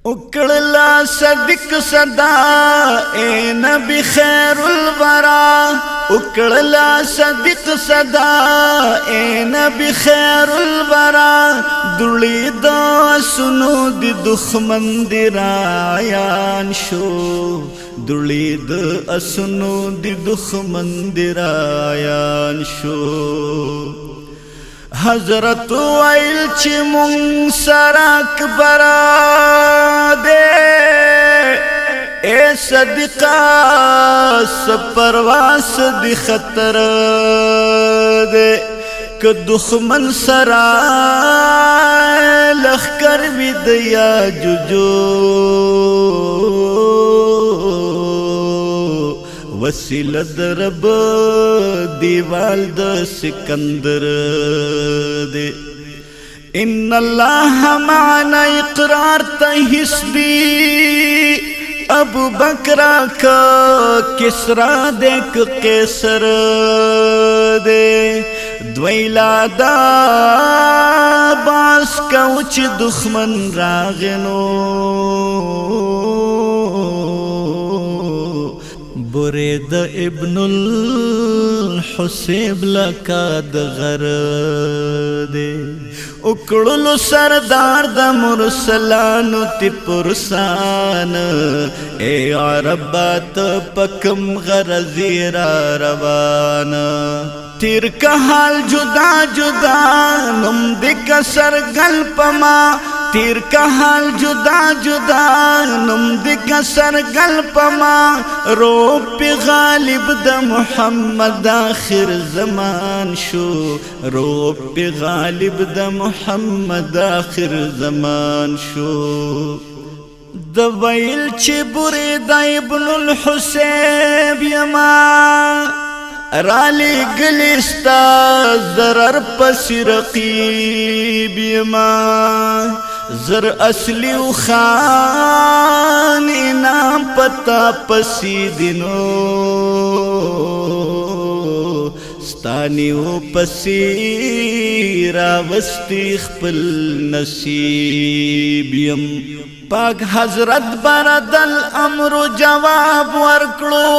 उकड़ला सदिक सदा ए नबी खैरुल वरा, उकड़ला सदिक सदा ए नबी खैरुल वरा, दुली दो सुनो दी दुश्मन दिरायान शो, दुली द असुनो दी दुश्मन दिरायान शो। हजरत वाइल ची मुंग सराक बरा दे ए सदिका सपरवास दी खतर दे क दुश्मन सरा लखकर भी दया जुजो वसीला दरब दीवाल द सिकंदर दे। इन्नल्लाह माना इकरार तहिस्बी अबू बकरा का किसरा देख केसर दे, द्वैलादा बास का उच दुश्मन रागनो बुरेद इब्नुल हुसैब लकाद गर दे। उकड़ुल सरदार द मुरसलानु ति पुरसान ए अरबात पकम गरजीरा रवाना, तीर का हाल जुदा जुदा नुम दिक सरगल पमा, तीर का हाल जुदा जुदा नुम दिक सरगल पमा, रोप गालिब द मुहम्मद आखिर जमान शो, रोप गालिब द मुहम्मद आखिर जमान शो। दवैल ची बुरेदा इब्नुल हुसैब यमा राली गलिस्ता जरर पसी रकीब यमा, जर असली खान इनाम पता पसी दिनो, स्तानी ओ पसी रावस्ती खपल नसीब यम। पाक हजरत बरदल अमरु जवाब वर्कड़ो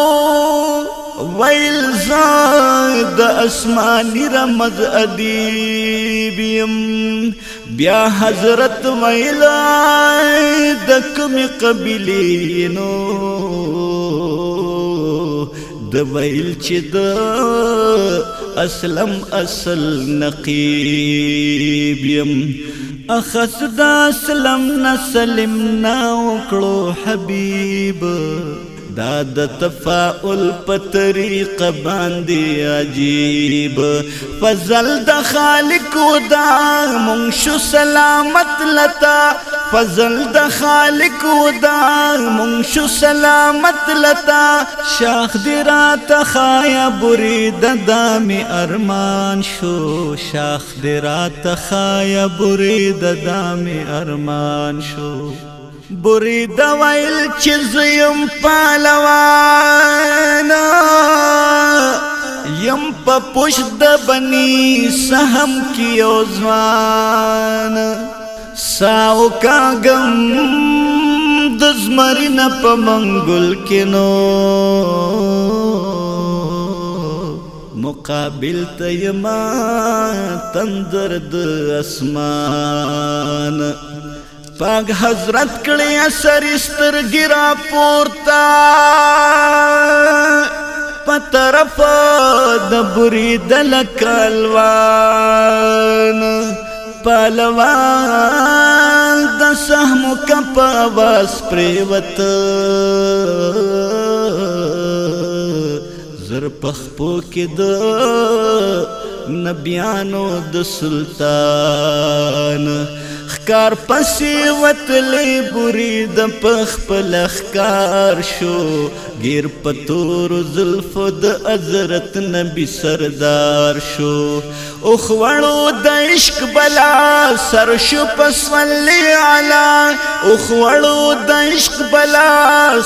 वैल ज़ाद अस्मानी रमज अदीबियम, ब्या हजरत वैल दकम कबिलीनो दवैल चिद असलम असल नकीबियम। अखसदा असलम नसलिम ना उकड़ो हबीब, दाद तफाउल पतरीक बांदी अजीब, फजल द खालिक उदा मुंशु सलामत लता, फजल द खालिक उदा मुंशु सलामत लता, शाख दिरा तखाया बुरी दामी अरमान शो, शाख दिरा तखाया बुरी दामी अरमान शो। बुरी दवाइल चिज़यम पालवाना यम पपुश द बनी सहम की ओज़वान, साओ का गम दज़मरी न पमंगुल किनो, मुकाबिल तयमा तंदर्द अस्मान। पाग हजरत कड़े असर इस्तर गिरा पोरता, पतरफ दबुरी दल कलवान, पलवान द सहमु कपावास प्रेवत, जर पखपो के द नबियानो द सुल्तान, कार पसी वतले बुरी द पखपल अखकार शो, गिर पतोर जुल्फ द अजरत नबी सरदार शो। उखवड़ो द इश्क बला सरशु पसवल्ले आला, اخوړو د عشق بلا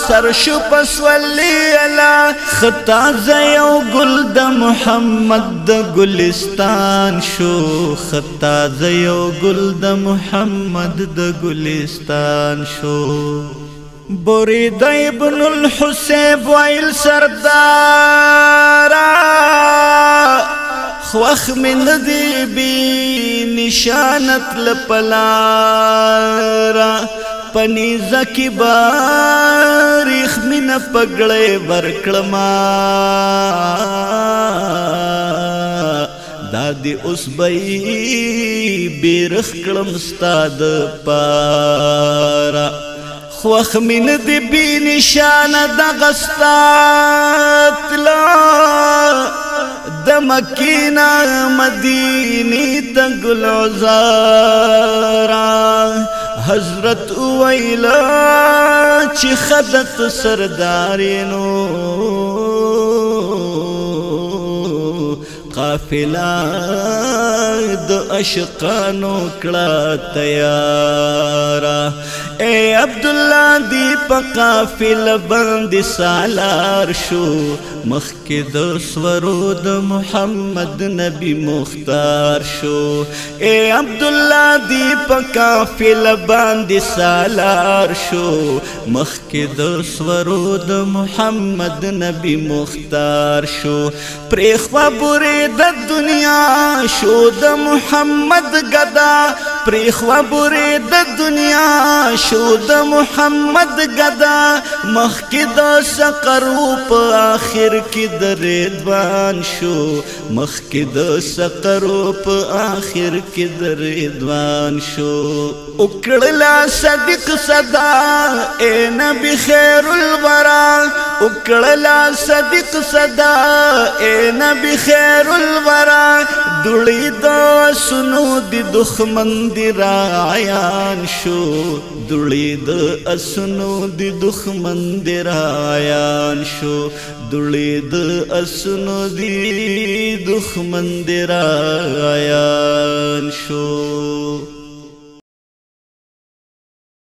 سر شو پسولی الا خطا زیو گل د محمد د گلستان شو خطا زیو گل د محمد د گلستان شو برید ابن الحسیب ویل سردارا خوخ من دی بی نشانت لپلارا پنیزا کی باریخ من پگڑے برکلما دادی اس بئی بیرخ کلم ستاد پارا خوخ من دی بی نشان دغستات لا د مکینا مدینی تنگل عزارا حضرت اویلا چی خدت سردارینو قافلہ د اشقانو کړه تیارا اے عبداللہ دی پا قافلہ باندې سالار شو مخکې د سورو د محمد نبی مختار شو اے عبداللہ دی پا قافلہ باندې سالار شو مخکې د سورو د محمد نبی مختار شو پریخوا بوری د دنیا شو د محمد گدا پریخوا بوری د دنیا شو د محمد گدا مخکې د سقرو په آخر کې د رضوان شو مخکې د سقرو په آخر کې د رضوان شو اکړلا صدق صدا اے نبی خیر الورا اکړلا صدق صدا اے نبی خیر الورا دړي د سنو د دښمن دی رایان شو دړي د اسنو د دښمن دی رایان شو دړي د اسنو د دښمن دی رایان شو